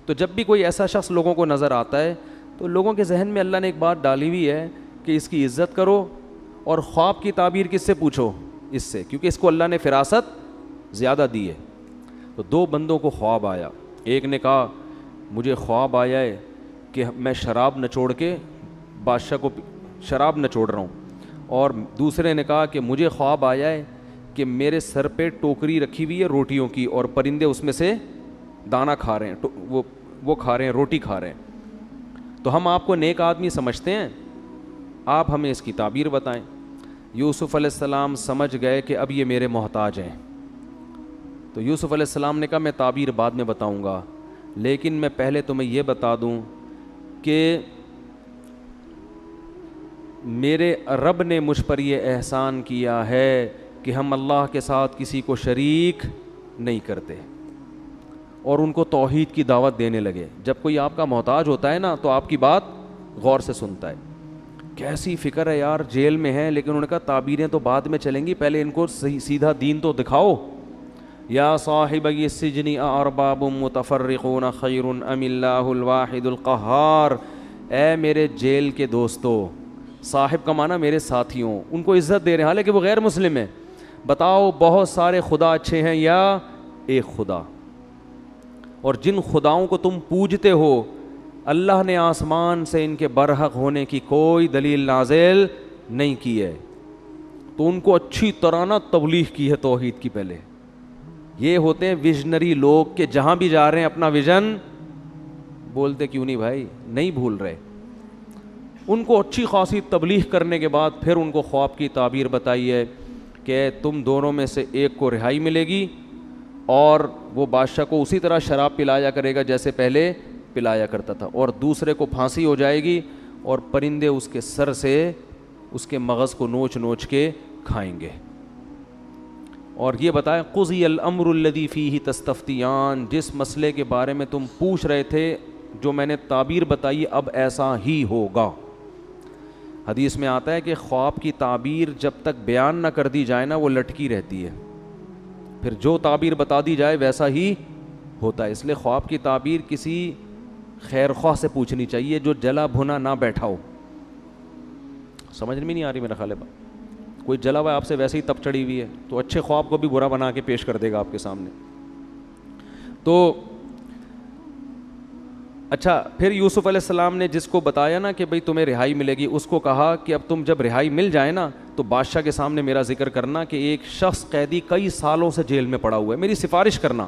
تو جب بھی کوئی ایسا شخص لوگوں کو نظر آتا ہے تو لوگوں کے ذہن میں اللہ نے ایک بات ڈالی ہوئی ہے کہ اس کی عزت کرو, اور خواب کی تعبیر کس سے پوچھو, اس سے, کیونکہ اس کو اللہ نے فراست زیادہ دی ہے. تو 2 بندوں کو خواب آیا. ایک نے کہا مجھے خواب آیا ہے کہ میں شراب نچوڑ کے بادشاہ کو شراب نچوڑ رہا ہوں, اور دوسرے نے کہا کہ مجھے خواب آیا ہے کہ میرے سر پہ ٹوکری رکھی ہوئی ہے روٹیوں کی, اور پرندے اس میں سے دانہ کھا رہے ہیں, وہ کھا رہے ہیں, روٹی کھا رہے ہیں. تو ہم آپ کو نیک آدمی سمجھتے ہیں, آپ ہمیں اس کی تعبیر بتائیں. یوسف علیہ السلام سمجھ گئے کہ اب یہ میرے محتاج ہیں. تو یوسف علیہ السلام نے کہا میں تعبیر بعد میں بتاؤں گا, لیکن میں پہلے تمہیں یہ بتا دوں کہ میرے رب نے مجھ پر یہ احسان کیا ہے کہ ہم اللہ کے ساتھ کسی کو شریک نہیں کرتے, اور ان کو توحید کی دعوت دینے لگے. جب کوئی آپ کا محتاج ہوتا ہے نا تو آپ کی بات غور سے سنتا ہے. کیسی فکر ہے یار, جیل میں ہیں, لیکن انہوں نے کہا تعبیریں تو بعد میں چلیں گی, پہلے ان کو سیدھا دین تو دکھاؤ. یا صاحبی السجن ارباب متفرقون خیر ام اللہ الواحد القہار, اے میرے جیل کے دوستو، صاحب کا معنی میرے ساتھیوں، ان کو عزت دے رہے ہیں حالانکہ وہ غیر مسلم ہیں، بتاؤ بہت سارے خدا اچھے ہیں یا ایک خدا؟ اور جن خداؤں کو تم پوجتے ہو اللہ نے آسمان سے ان کے برحق ہونے کی کوئی دلیل نازل نہیں کی ہے، تو ان کو اچھی طرح نہ تبلیغ کی ہے توحید کی پہلے۔ یہ ہوتے ہیں ویژنری لوگ کہ جہاں بھی جا رہے ہیں اپنا ویژن بولتے کیوں نہیں بھائی، نہیں بھول رہے۔ ان کو اچھی خاصی تبلیغ کرنے کے بعد پھر ان کو خواب کی تعبیر بتائی ہے کہ تم دونوں میں سے ایک کو رہائی ملے گی اور وہ بادشاہ کو اسی طرح شراب پلایا کرے گا جیسے پہلے پلایا کرتا تھا، اور دوسرے کو پھانسی ہو جائے گی اور پرندے اس کے سر سے اس کے مغز کو نوچ نوچ کے کھائیں گے۔ اور یہ بتائیں قضی الامر الذی فیہ تستفتیان، جس مسئلے کے بارے میں تم پوچھ رہے تھے جو میں نے تعبیر بتائی اب ایسا ہی ہوگا۔ حدیث میں آتا ہے کہ خواب کی تعبیر جب تک بیان نہ کر دی جائے نا وہ لٹکی رہتی ہے، پھر جو تعبیر بتا دی جائے ویسا ہی ہوتا ہے۔ اس لیے خواب کی تعبیر کسی خیر خواہ سے پوچھنی چاہیے جو جلا بھنا نہ بیٹھا ہو۔ سمجھ میں نہیں آ رہی میرا خیال ہے بات؟ کوئی جلا ہوا آپ سے ویسے ہی تپ چڑھی ہوئی ہے تو اچھے خواب کو بھی برا بنا کے پیش کر دے گا آپ کے سامنے۔ تو اچھا، پھر یوسف علیہ السلام نے جس کو بتایا نا کہ بھئی تمہیں رہائی ملے گی، اس کو کہا کہ اب تم جب رہائی مل جائے نا تو بادشاہ کے سامنے میرا ذکر کرنا کہ ایک شخص قیدی کئی سالوں سے جیل میں پڑا ہوا ہے، میری سفارش کرنا۔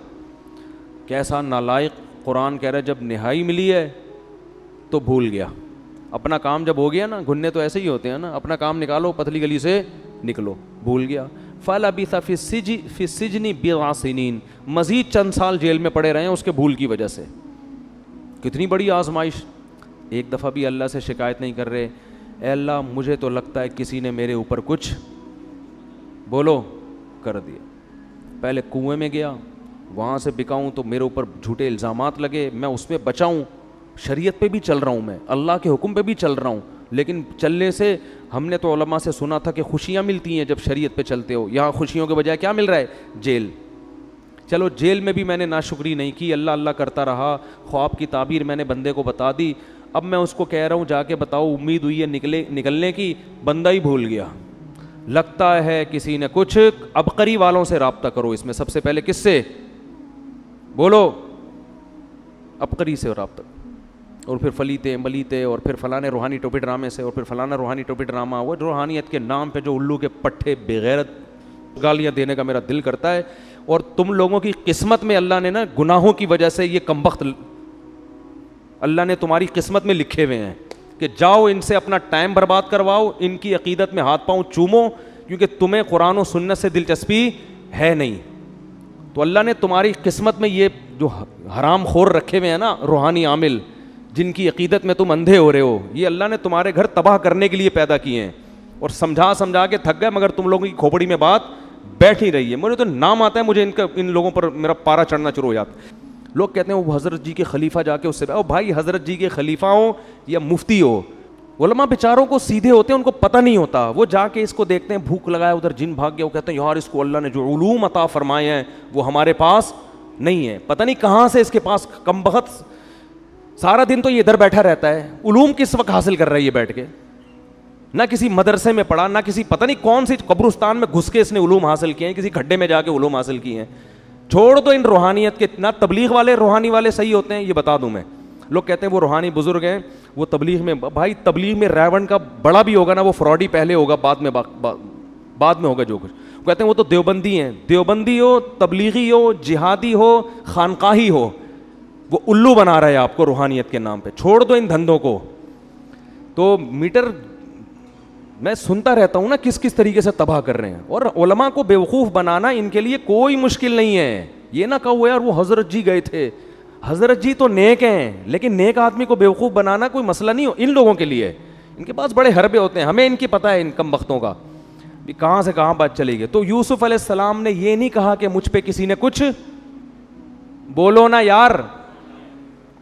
کیسا نالائق، قرآن کہہ رہا ہے جب رہائی ملی ہے تو بھول گیا، اپنا کام جب ہو گیا نا، گھننے تو ایسے ہی ہوتے ہیں نا، اپنا کام نکالو پتلی گلی سے نکلو، بھول گیا۔ فَلَبِثَ فِي السِّجْنِ بِضْعَ سِنِينَ، مزید چند سال جیل میں پڑے رہے ہیں اس کے بھول کی وجہ سے۔ کتنی بڑی آزمائش۔ ایک دفعہ بھی اللہ سے شکایت نہیں کر رہے، اے اللہ مجھے تو لگتا ہے کسی نے میرے اوپر کچھ بولو کر دیا۔ پہلے کنویں میں گیا، وہاں سے بکاؤں تو میرے اوپر جھوٹے الزامات لگے، میں اس پہ بچاؤں، شریعت پہ بھی چل رہا ہوں، میں اللہ کے حکم پہ بھی چل رہا ہوں، لیکن چلنے سے ہم نے تو علماء سے سنا تھا کہ خوشیاں ملتی ہیں جب شریعت پہ چلتے ہو، یہاں خوشیوں کے بجائے کیا مل رہا ہے؟ جیل۔ چلو جیل میں بھی میں نے ناشکری نہیں کی، اللہ اللہ کرتا رہا، خواب کی تعبیر میں نے بندے کو بتا دی، اب میں اس کو کہہ رہا ہوں جا کے بتاؤ، امید ہوئی ہے نکلنے کی، بندہ ہی بھول گیا۔ لگتا ہے کسی نے کچھ، عبقری والوں سے رابطہ کرو، اس میں سب سے پہلے کس سے؟ بولو، عبقری سے رابطہ، اور پھر فلیتے ملیتے، اور پھر فلانے روحانی ٹوپی ڈرامے سے، اور پھر فلانا روحانی ٹوپی ڈرامہ، وہ روحانیت کے نام پہ جو الو کے پٹھے بغیرت گالیاں دینے کا میرا دل کرتا ہے۔ اور تم لوگوں کی قسمت میں اللہ نے نا گناہوں کی وجہ سے یہ کمبخت اللہ نے تمہاری قسمت میں لکھے ہوئے ہیں کہ جاؤ ان سے اپنا ٹائم برباد کرواؤ، ان کی عقیدت میں ہاتھ پاؤں چومو، کیونکہ تمہیں قرآن و سنت سے دلچسپی ہے نہیں۔ تو اللہ نے تمہاری قسمت میں یہ جو حرام خور رکھے ہوئے ہیں نا روحانی عامل، جن کی عقیدت میں تم اندھے ہو رہے ہو، یہ اللہ نے تمہارے گھر تباہ کرنے کے لیے پیدا کیے ہیں، اور سمجھا کے تھک گئے، مگر تم لوگوں کی کھوپڑی میں بات بیٹھ ہی رہی ہے۔ مجھے تو نام آتا ہے، مجھے ان لوگوں پر میرا پارا چڑھنا شروع ہو جاتا۔ لوگ کہتے ہیں وہ حضرت جی کے خلیفہ جا کے اس سے، او بھائی حضرت جی کے خلیفہ ہو یا مفتی ہو، علماء بیچاروں کو سیدھے ہوتے ہیں، ان کو پتہ نہیں ہوتا، وہ جا کے اس کو دیکھتے ہیں بھوک لگایا ادھر جن بھاگ گیا، وہ کہتے ہیں یار اس کو اللہ نے جو علوم عطا فرمائے ہیں وہ ہمارے پاس نہیں ہے، پتہ نہیں کہاں سے اس کے پاس، کمبخت سارا دن تو یہ ادھر بیٹھا رہتا ہے، علوم کس وقت حاصل کر رہا ہے یہ بیٹھ کے؟ نہ کسی مدرسے میں پڑھا، نہ کسی پتہ نہیں کون سی قبرستان میں گھس کے اس نے علوم حاصل کیے ہیں، کسی کھڈے میں جا کے علوم حاصل کیے ہیں۔ چھوڑ دو ان روحانیت کے، نہ تبلیغ والے روحانی والے صحیح ہوتے ہیں، یہ بتا دوں میں۔ لوگ کہتے ہیں وہ روحانی بزرگ ہیں، وہ تبلیغ میں، بھائی تبلیغ میں ریون کا بڑا بھی ہوگا نا، وہ فراڈی پہلے ہوگا، بعد میں ہوگا جو کچھ۔ کہتے ہیں وہ تو دیوبندی ہیں، دیوبندی ہو، تبلیغی ہو، جہادی ہو، خانقاہی ہو، وہ الو بنا رہا ہے آپ کو روحانیت کے نام پہ۔ چھوڑ دو ان دھندوں کو۔ تو میٹر میں سنتا رہتا ہوں نا کس کس طریقے سے تباہ کر رہے ہیں، اور علماء کو بیوقوف بنانا ان کے لیے کوئی مشکل نہیں ہے۔ یہ نہ کہو یار وہ حضرت جی گئے تھے، حضرت جی تو نیک ہیں، لیکن نیک آدمی کو بیوقوف بنانا کوئی مسئلہ نہیں ہو ان لوگوں کے لیے، ان کے پاس بڑے حربے ہوتے ہیں، ہمیں ان کی پتہ ہے ان کم بختوں کا کہاں سے کہاں بات چلی گئی۔ تو یوسف علیہ السلام نے یہ نہیں کہا کہ مجھ پہ کسی نے کچھ بولو نا یار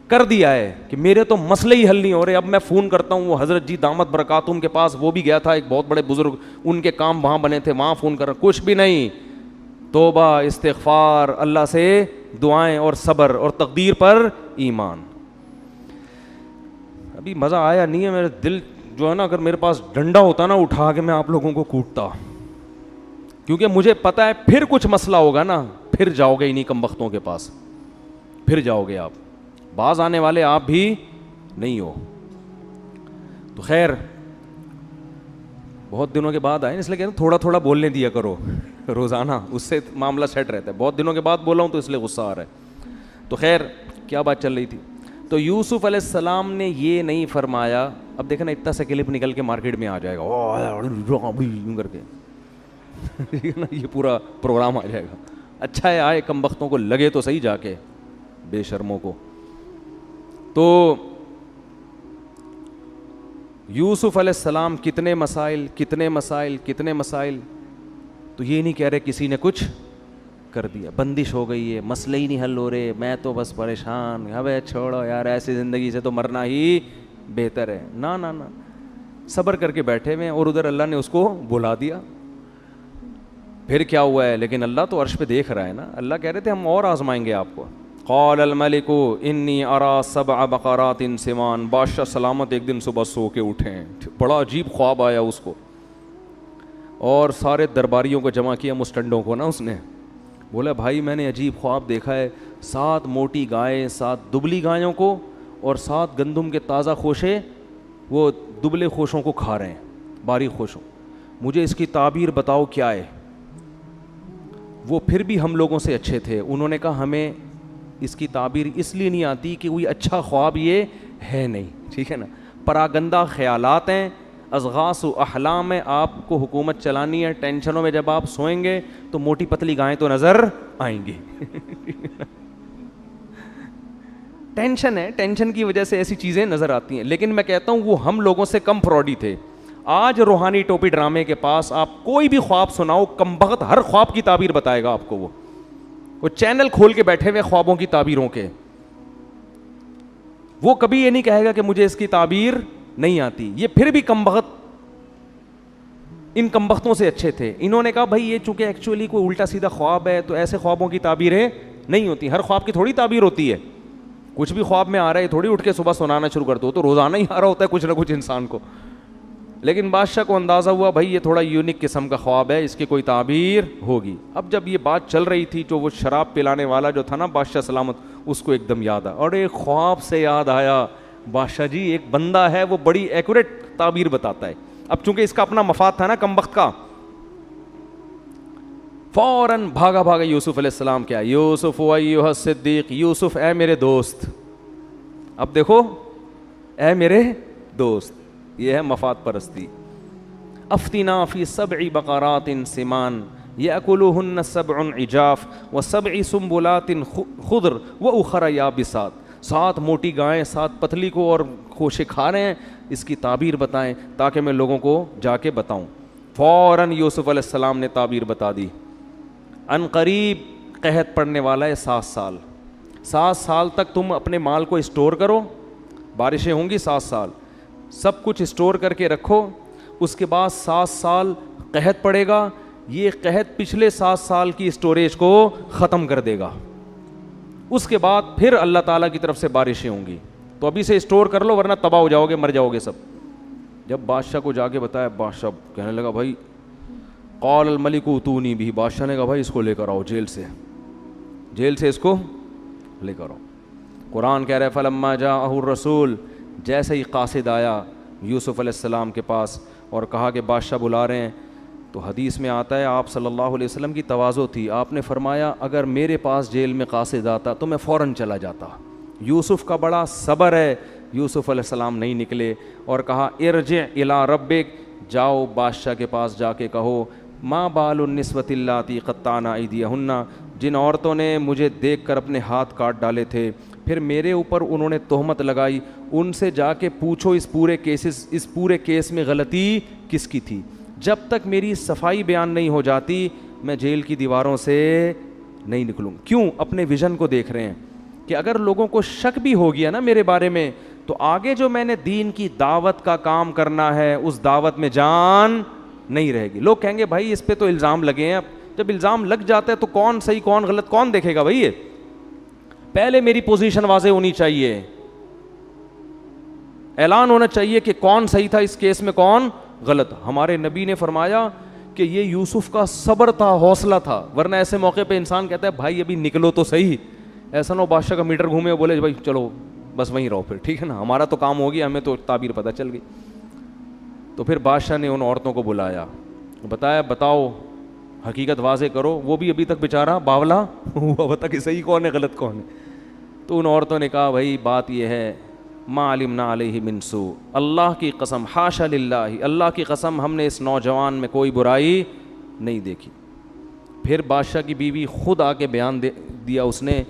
کر دیا ہے کہ میرے تو مسئلے ہی حل نہیں ہو رہے، اب میں فون کرتا ہوں وہ حضرت جی دامت برکاتہم کے پاس، وہ بھی گیا تھا ایک بہت بڑے بزرگ، ان کے کام وہاں بنے تھے، وہاں فون کر رہا، کچھ بھی نہیں۔ توبہ، استغفار، اللہ سے دعائیں اور صبر اور تقدیر پر ایمان۔ ابھی مزہ آیا نہیں ہے, میرے دل جو ہے نا, اگر میرے پاس ڈنڈا ہوتا نا اٹھا کے میں آپ لوگوں کو کوٹتا, کیونکہ مجھے پتا ہے پھر کچھ مسئلہ ہوگا نا, پھر جاؤ گے انہیں کم بختوں کے پاس, پھر جاؤ گے آپ, باز آنے والے آپ بھی نہیں ہو. تو خیر بہت دنوں کے بعد آئے, اس لیے کہ تھوڑا تھوڑا بولنے دیا کرو روزانہ, اس سے معاملہ سیٹ رہتا ہے. بہت دنوں کے بعد بولا ہوں تو اس لیے غصہ آ رہا ہے. تو خیر کیا بات چل رہی تھی, تو یوسف علیہ السلام نے یہ نہیں فرمایا. اب دیکھنا اتنا سا کلپ نکل کے مارکیٹ میں آ جائے گا کر کے, یہ پورا پروگرام آ جائے گا. اچھا ہے آئے, کم بختوں کو لگے تو صحیح جا کے, بے شرموں کو. تو یوسف علیہ السلام کتنے مسائل کتنے مسائل کتنے مسائل, تو یہ نہیں کہہ رہے کسی نے کچھ کر دیا, بندش ہو گئی ہے, مسئلے ہی نہیں حل ہو رہے, میں تو بس پریشان, ابے چھوڑو یار, ایسی زندگی سے تو مرنا ہی بہتر ہے. نا نا نا, صبر کر کے بیٹھے ہوئے, اور ادھر اللہ نے اس کو بلا دیا. پھر کیا ہوا ہے, لیکن اللہ تو عرش پہ دیکھ رہا ہے نا. اللہ کہہ رہے تھے ہم اور آزمائیں گے آپ کو. قال الملک انی ارا سبع بقرات سمان, بادشاہ سلامت ایک دن صبح سو کے اٹھیں, بڑا عجیب خواب آیا اس کو, اور سارے درباریوں کو جمع کیا, مسٹنڈوں کو نا, اس نے بولا بھائی میں نے عجیب خواب دیکھا ہے, 7 موٹی گائیں 7 دبلی گایوں کو, اور 7 گندم کے تازہ خوشے وہ دبلے خوشوں کو کھا رہے ہیں, باریک خوشوں. مجھے اس کی تعبیر بتاؤ کیا ہے. وہ پھر بھی ہم لوگوں سے اچھے تھے, انہوں نے کہا ہمیں اس کی تعبیر اس لیے نہیں آتی کہ کوئی اچھا خواب یہ ہے نہیں, ٹھیک ہے نا, پراگندہ خیالات ہیں, اضغاث و احلام ہے. آپ کو حکومت چلانی ہے, ٹینشنوں میں جب آپ سوئیں گے تو موٹی پتلی گائیں تو نظر آئیں گی. ٹینشن ہے, ٹینشن کی وجہ سے ایسی چیزیں نظر آتی ہیں. لیکن میں کہتا ہوں وہ ہم لوگوں سے کم فراڈی تھے. آج روحانی ٹوپی ڈرامے کے پاس آپ کوئی بھی خواب سناؤ, کم بخت ہر خواب کی تعبیر بتائے گا آپ کو. وہ چینل کھول کے بیٹھے ہوئے خوابوں کی تعبیروں کے, وہ کبھی یہ نہیں کہے گا کہ مجھے اس کی تعبیر نہیں آتی. یہ پھر بھی کم بخت ان کم بختوں سے اچھے تھے. انہوں نے کہا بھائی یہ چونکہ ایکچولی کوئی الٹا سیدھا خواب ہے تو ایسے خوابوں کی تعبیریں نہیں ہوتی. ہر خواب کی تھوڑی تعبیر ہوتی ہے. کچھ بھی خواب میں آ رہا ہے تھوڑی اٹھ کے صبح سنانا شروع کر دو, تو روزانہ ہی آ رہا ہوتا ہے کچھ نہ کچھ انسان کو. لیکن بادشاہ کو اندازہ ہوا بھائی یہ تھوڑا یونیک قسم کا خواب ہے, اس کی کوئی تعبیر ہوگی. اب جب یہ بات چل رہی تھی, جو وہ شراب پلانے والا جو تھا نا بادشاہ سلامت, اس کو ایک دم یاد آیا, اور ایک خواب سے یاد آیا بادشاہ جی ایک بندہ ہے وہ بڑی ایکوریٹ تعبیر بتاتا ہے. اب چونکہ اس کا اپنا مفاد تھا نا کم وقت کا, فوراً بھاگا بھاگا یوسف علیہ السلام کیا, یوسف ایھا الصدیق, یوسف اے میرے دوست. اب دیکھو اے میرے دوست, یہ ہے مفاد پرستی. افتنا فی 7 بقرات سمان یأکلہن 7 عجاف و7 سنبلات خضر واخر یابسات. 7 موٹی گائیں 7 پتلی کو اور خوشے کھا رہے ہیں, اس کی تعبیر بتائیں تاکہ میں لوگوں کو جا کے بتاؤں. فوراً یوسف علیہ السلام نے تعبیر بتا دی. ان قریب قحط پڑنے والا ہے 7 سال. 7 سال تک تم اپنے مال کو اسٹور کرو, بارشیں ہوں گی 7 سال, سب کچھ اسٹور کر کے رکھو. اس کے بعد 7 سال قحط پڑے گا, یہ قحط پچھلے 7 سال کی اسٹوریج کو ختم کر دے گا. اس کے بعد پھر اللہ تعالیٰ کی طرف سے بارشیں ہوں گی, تو ابھی سے اسٹور کر لو ورنہ تباہ ہو جاؤ گے, مر جاؤ گے سب. جب بادشاہ کو جا کے بتایا, بادشاہ کہنے لگا بھائی قال الملک اتونی بھی, بادشاہ نے کہا بھائی اس کو لے کر آؤ جیل سے اس کو لے کر آؤ. قرآن کہہ رہا ہے فلما جاءہ الرسول, جیسے ہی قاصد آیا یوسف علیہ السلام کے پاس اور کہا کہ بادشاہ بلا رہے ہیں, تو حدیث میں آتا ہے آپ صلی اللہ علیہ وسلم کی تواضع تھی, آپ نے فرمایا اگر میرے پاس جیل میں قاصد آتا تو میں فوراً چلا جاتا. یوسف کا بڑا صبر ہے. یوسف علیہ السلام نہیں نکلے اور کہا ارجع الی ربک, جاؤ بادشاہ کے پاس جا کے کہو ما بال النسوۃ اللاتی قطعن ایدیہن, جن عورتوں نے مجھے دیکھ کر اپنے ہاتھ کاٹ ڈالے تھے پھر میرے اوپر انہوں نے تہمت لگائی, ان سے جا کے پوچھو اس پورے کیس میں غلطی کس کی تھی. جب تک میری صفائی بیان نہیں ہو جاتی میں جیل کی دیواروں سے نہیں نکلوں. کیوں؟ اپنے ویژن کو دیکھ رہے ہیں کہ اگر لوگوں کو شک بھی ہو گیا نا میرے بارے میں تو آگے جو میں نے دین کی دعوت کا کام کرنا ہے اس دعوت میں جان نہیں رہے گی. لوگ کہیں گے بھائی اس پہ تو الزام لگے ہیں, اب جب الزام لگ جاتا ہے تو کون صحیح کون غلط کون دیکھے گا بھائی. یہ پہلے میری پوزیشن واضح ہونی چاہیے. اعلان ہونا چاہیے کہ کون صحیح تھا اس کیس میں، کون غلط. ہمارے نبی نے فرمایا کہ یہ یوسف کا صبر تھا، حوصلہ تھا، ورنہ ایسے موقع پہ انسان کہتا ہے بھائی ابھی نکلو تو صحیح. ایسا نہ ہو بادشاہ کا میٹر گھومے اور بولے بھائی چلو بس وہیں رہو پھر، ٹھیک ہے نا، ہمارا تو کام ہو گیا، ہمیں تو تعبیر پتہ چل گئی. تو پھر بادشاہ نے ان عورتوں کو بلایا، بتایا بتاؤ حقیقت واضح کرو. وہ بھی ابھی تک بیچارہ باولا ہوا بتا کہ صحیح کون ہے غلط کون ہے. تو ان عورتوں نے کہا بھائی بات یہ ہے، ما علمنا علیہ من سوء، اللہ کی قسم، حاشا للہ، اللہ کی قسم ہم نے اس نوجوان میں کوئی برائی نہیں دیکھی. پھر بادشاہ کی بیوی خود آ کے بیان دیا اس نے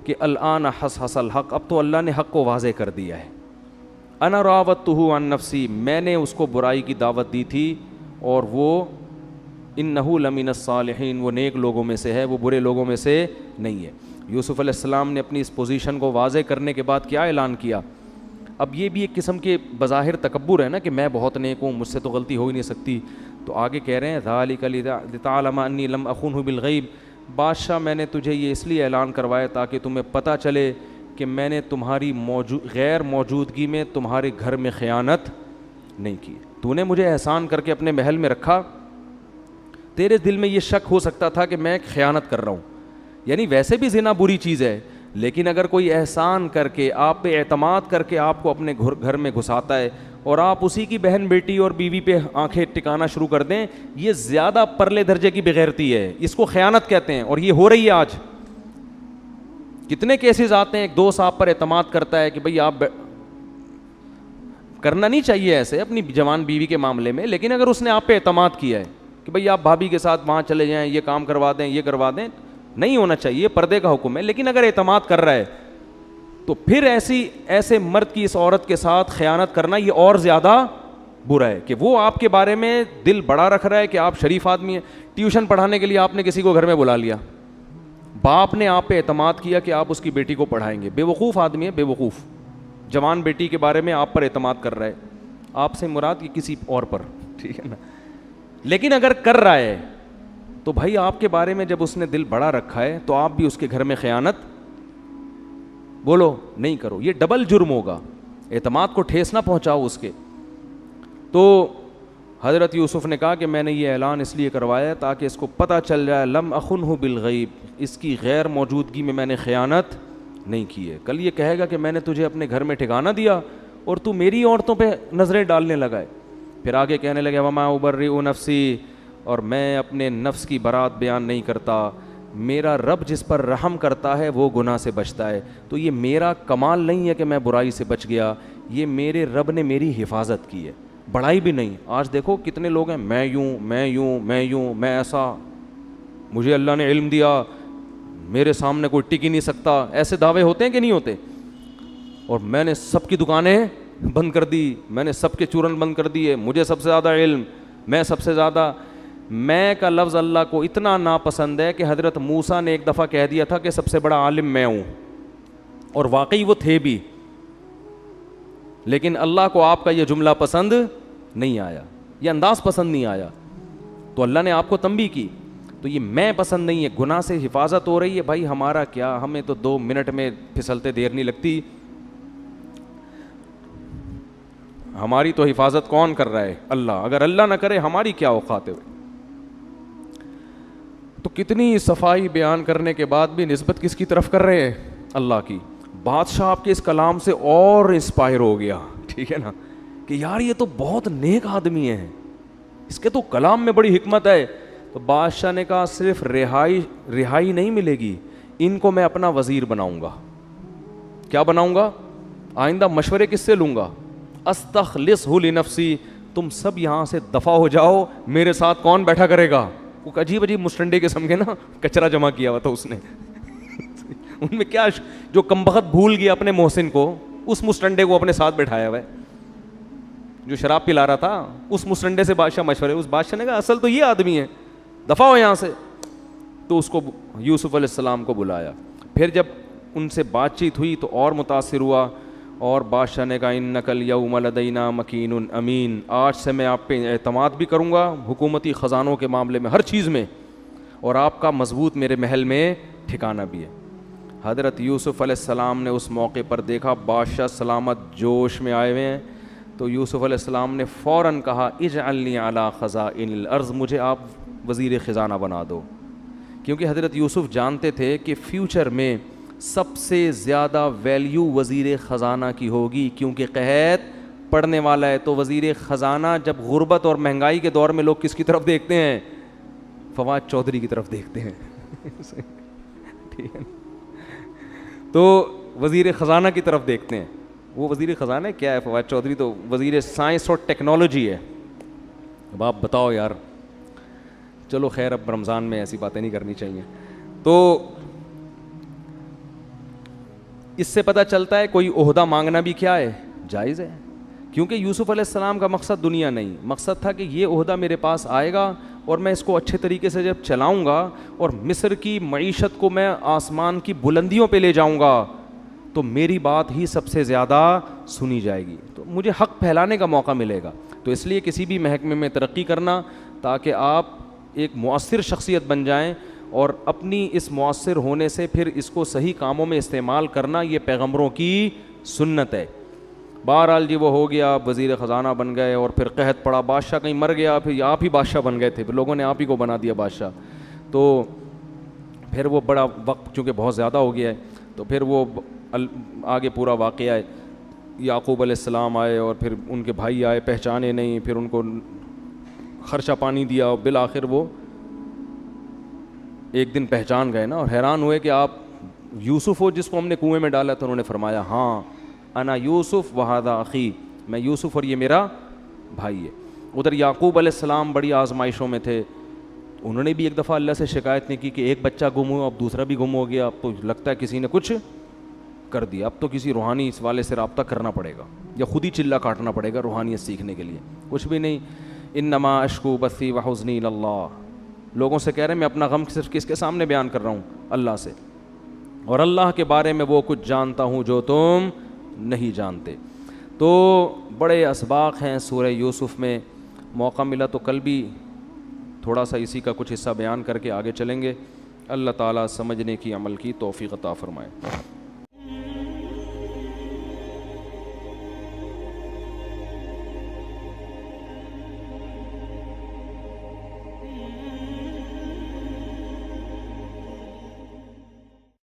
کہ الآن حصحص الحق، اب تو اللہ نے حق کو واضح کر دیا ہے. انا راودتہ عن نفسی، میں نے اس کو برائی کی دعوت دی تھی اور وہ انہ لمن الصالحین، وہ نیک لوگوں میں سے ہے، وہ برے لوگوں میں سے نہیں ہے. یوسف علیہ السلام نے اپنی اس پوزیشن کو واضح کرنے کے بعد کیا اعلان کیا؟ اب یہ بھی ایک قسم کے بظاہر تکبر ہے نا کہ میں بہت نیک ہوں، مجھ سے تو غلطی ہو ہی نہیں سکتی. تو آگے کہہ رہے ہیں ذالک لتعلم انی لم اخنہ بالغیب، بادشاہ میں نے تجھے یہ اس لیے اعلان کروایا تاکہ تمہیں پتہ چلے کہ میں نے تمہاری غیر موجودگی میں تمہارے گھر میں خیانت نہیں کی. تو نے مجھے احسان کر کے اپنے محل میں رکھا، تیرے دل میں یہ شک ہو سکتا تھا کہ میں خیانت کر رہا ہوں. یعنی ویسے بھی زنا بری چیز ہے، لیکن اگر کوئی احسان کر کے آپ پہ اعتماد کر کے آپ کو اپنے گھر میں گھساتا ہے اور آپ اسی کی بہن بیٹی اور بیوی پہ آنکھیں ٹکانا شروع کر دیں، یہ زیادہ پرلے درجے کی بغیرتی ہے، اس کو خیانت کہتے ہیں. اور یہ ہو رہی ہے آج. کتنے کیسز آتے ہیں، ایک دوست آپ پر اعتماد کرتا ہے کہ بھئی آپ کرنا نہیں چاہیے ایسے اپنی جوان بیوی کے معاملے میں، لیکن اگر اس نے آپ پہ اعتماد کیا ہے کہ بھئی آپ بھابھی کے ساتھ وہاں چلے جائیں، یہ کام کروا دیں، یہ کروا دیں، نہیں ہونا چاہیے، پردے کا حکم ہے. لیکن اگر اعتماد کر رہا ہے تو پھر ایسے مرد کی اس عورت کے ساتھ خیانت کرنا یہ اور زیادہ برا ہے کہ وہ آپ کے بارے میں دل بڑا رکھ رہا ہے کہ آپ شریف آدمی ہیں. ٹیوشن پڑھانے کے لیے آپ نے کسی کو گھر میں بلا لیا، باپ نے آپ پہ اعتماد کیا کہ آپ اس کی بیٹی کو پڑھائیں گے. بے وقوف آدمی ہے، بے وقوف. جوان بیٹی کے بارے میں آپ پر اعتماد کر رہا ہے، آپ سے مراد کہ کسی اور پر، ٹھیک ہے نا. لیکن اگر کر رہا ہے تو بھائی آپ کے بارے میں جب اس نے دل بڑا رکھا ہے تو آپ بھی اس کے گھر میں خیانت بولو نہیں کرو. یہ ڈبل جرم ہوگا، اعتماد کو ٹھیس نہ پہنچاؤ اس کے. تو حضرت یوسف نے کہا کہ میں نے یہ اعلان اس لیے کروایا تاکہ اس کو پتہ چل جائے لم اخنہ بالغیب، اس کی غیر موجودگی میں نے خیانت نہیں کی ہے. کل یہ کہے گا کہ میں نے تجھے اپنے گھر میں ٹھکانہ دیا اور تو میری عورتوں پہ نظریں ڈالنے لگا ہے. پھر آگے کہنے لگے وما ابرئ نفسی، اور میں اپنے نفس کی برات بیان نہیں کرتا، میرا رب جس پر رحم کرتا ہے وہ گناہ سے بچتا ہے. تو یہ میرا کمال نہیں ہے کہ میں برائی سے بچ گیا، یہ میرے رب نے میری حفاظت کی ہے، بڑائی بھی نہیں. آج دیکھو کتنے لوگ ہیں، میں یوں میں یوں میں یوں میں ایسا، مجھے اللہ نے علم دیا، میرے سامنے کوئی ٹک ہی نہیں سکتا. ایسے دعوے ہوتے ہیں کہ نہیں ہوتے؟ اور میں نے سب کی دکانیں بند کر دی، میں نے سب کے چورن بند کر دیے، مجھے سب سے زیادہ علم، میں سب سے زیادہ. میں کا لفظ اللہ کو اتنا ناپسند ہے کہ حضرت موسیٰ نے ایک دفعہ کہہ دیا تھا کہ سب سے بڑا عالم میں ہوں، اور واقعی وہ تھے بھی، لیکن اللہ کو آپ کا یہ جملہ پسند نہیں آیا، یہ انداز پسند نہیں آیا، تو اللہ نے آپ کو تنبیہ کی. تو یہ میں پسند نہیں ہے، گناہ سے حفاظت ہو رہی ہے. بھائی ہمارا کیا، ہمیں تو 2 منٹ میں پھسلتے دیر نہیں لگتی. ہماری تو حفاظت کون کر رہا ہے؟ اللہ. اگر اللہ نہ کرے ہماری کیا اوقات ہے؟ تو کتنی صفائی بیان کرنے کے بعد بھی نسبت کس کی طرف کر رہے ہیں؟ اللہ کی. بادشاہ آپ کے اس کلام سے اور انسپائر ہو گیا، ٹھیک ہے نا، کہ یار یہ تو بہت نیک آدمی ہے، اس کے تو کلام میں بڑی حکمت ہے. تو بادشاہ نے کہا صرف رہائی نہیں ملے گی، ان کو میں اپنا وزیر بناؤں گا. کیا بناؤں گا؟ آئندہ مشورے کس سے لوں گا؟ استخلصہ لنفسی، تم سب یہاں سے دفع ہو جاؤ، میرے ساتھ کون بیٹھا کرے گا؟ وہ عجیب عجیب مسٹنڈے کے سمجھے نا، کچرا جمع کیا ہوا تھا اس نے ان میں کیا، جو کمبخت بھول گیا اپنے محسن کو، اس مسٹنڈے کو اپنے ساتھ بٹھایا ہوا ہے. جو شراب پلا رہا تھا اس مسٹنڈے سے بادشاہ مشورے. اس بادشاہ نے کہا اصل تو یہ آدمی ہے، دفع ہو یہاں سے. تو اس کو یوسف علیہ السلام کو بلایا. پھر جب ان سے بات چیت ہوئی تو اور متاثر ہوا، اور بادشاہ نے کہا انک الیوم لدینا مکین امین، آج سے میں آپ پہ اعتماد بھی کروں گا حکومتی خزانوں کے معاملے میں، ہر چیز میں، اور آپ کا مضبوط میرے محل میں ٹھکانہ بھی ہے. حضرت یوسف علیہ السلام نے اس موقع پر دیکھا بادشاہ سلامت جوش میں آئے ہوئے ہیں، تو یوسف علیہ السلام نے فوراً کہا اجعلنی علی خزائن الارض، مجھے آپ وزیر خزانہ بنا دو، کیونکہ حضرت یوسف جانتے تھے کہ فیوچر میں سب سے زیادہ ویلیو وزیر خزانہ کی ہوگی، کیونکہ قحط پڑنے والا ہے۔ تو وزیر خزانہ جب غربت اور مہنگائی کے دور میں لوگ کس کی طرف دیکھتے ہیں؟ فواد چودھری کی طرف دیکھتے ہیں ٹھیک ہے، تو وزیر خزانہ کی طرف دیکھتے ہیں۔ وہ وزیر خزانہ کیا ہے؟ فواد چودھری تو وزیر سائنس اور ٹیکنالوجی ہے۔ اب آپ بتاؤ یار، چلو خیر، اب رمضان میں ایسی باتیں نہیں کرنی چاہیے۔ تو اس سے پتہ چلتا ہے کوئی عہدہ مانگنا بھی کیا ہے؟ جائز ہے، کیونکہ یوسف علیہ السلام کا مقصد دنیا نہیں، مقصد تھا کہ یہ عہدہ میرے پاس آئے گا اور میں اس کو اچھے طریقے سے جب چلاؤں گا اور مصر کی معیشت کو میں آسمان کی بلندیوں پہ لے جاؤں گا تو میری بات ہی سب سے زیادہ سنی جائے گی، تو مجھے حق پھیلانے کا موقع ملے گا۔ تو اس لیے کسی بھی محکمے میں ترقی کرنا تاکہ آپ ایک مؤثر شخصیت بن جائیں اور اپنی اس مؤثر ہونے سے پھر اس کو صحیح کاموں میں استعمال کرنا، یہ پیغمبروں کی سنت ہے۔ بہرحال جی وہ ہو گیا، وزیر خزانہ بن گئے اور پھر قحط پڑا، بادشاہ کہیں مر گیا، پھر آپ ہی بادشاہ بن گئے تھے، لوگوں نے آپ ہی کو بنا دیا بادشاہ۔ تو پھر وہ بڑا وقت چونکہ بہت زیادہ ہو گیا ہے، تو پھر وہ آگے پورا واقعہ ہے، یعقوب علیہ السلام آئے اور پھر ان کے بھائی آئے، پہچانے نہیں، پھر ان کو خرچہ پانی دیا اور بالآخر وہ ایک دن پہچان گئے نا، اور حیران ہوئے کہ آپ یوسف ہو جس کو ہم نے کنویں میں ڈالا تھا۔ انہوں نے فرمایا ہاں انا یوسف وہذا اخی، میں یوسف اور یہ میرا بھائی ہے۔ ادھر یعقوب علیہ السلام بڑی آزمائشوں میں تھے، انہوں نے بھی ایک دفعہ اللہ سے شکایت نہیں کی کہ ایک بچہ گم ہوا، اب دوسرا بھی گم ہو گیا، اب تو لگتا ہے کسی نے کچھ کر دیا، اب تو کسی روحانی اس والے سے رابطہ کرنا پڑے گا یا خود ہی چلہ کاٹنا پڑے گا روحانیت سیکھنے کے لیے۔ کچھ بھی نہیں، انما اشکو بثی وحزنی اللہ، لوگوں سے کہہ رہے ہیں میں اپنا غم صرف کس کے سامنے بیان کر رہا ہوں؟ اللہ سے، اور اللہ کے بارے میں وہ کچھ جانتا ہوں جو تم نہیں جانتے۔ تو بڑے اسباق ہیں سورہ یوسف میں، موقع ملا تو کل بھی تھوڑا سا اسی کا کچھ حصہ بیان کر کے آگے چلیں گے۔ اللہ تعالیٰ سمجھنے کی، عمل کی توفیق عطا فرمائے۔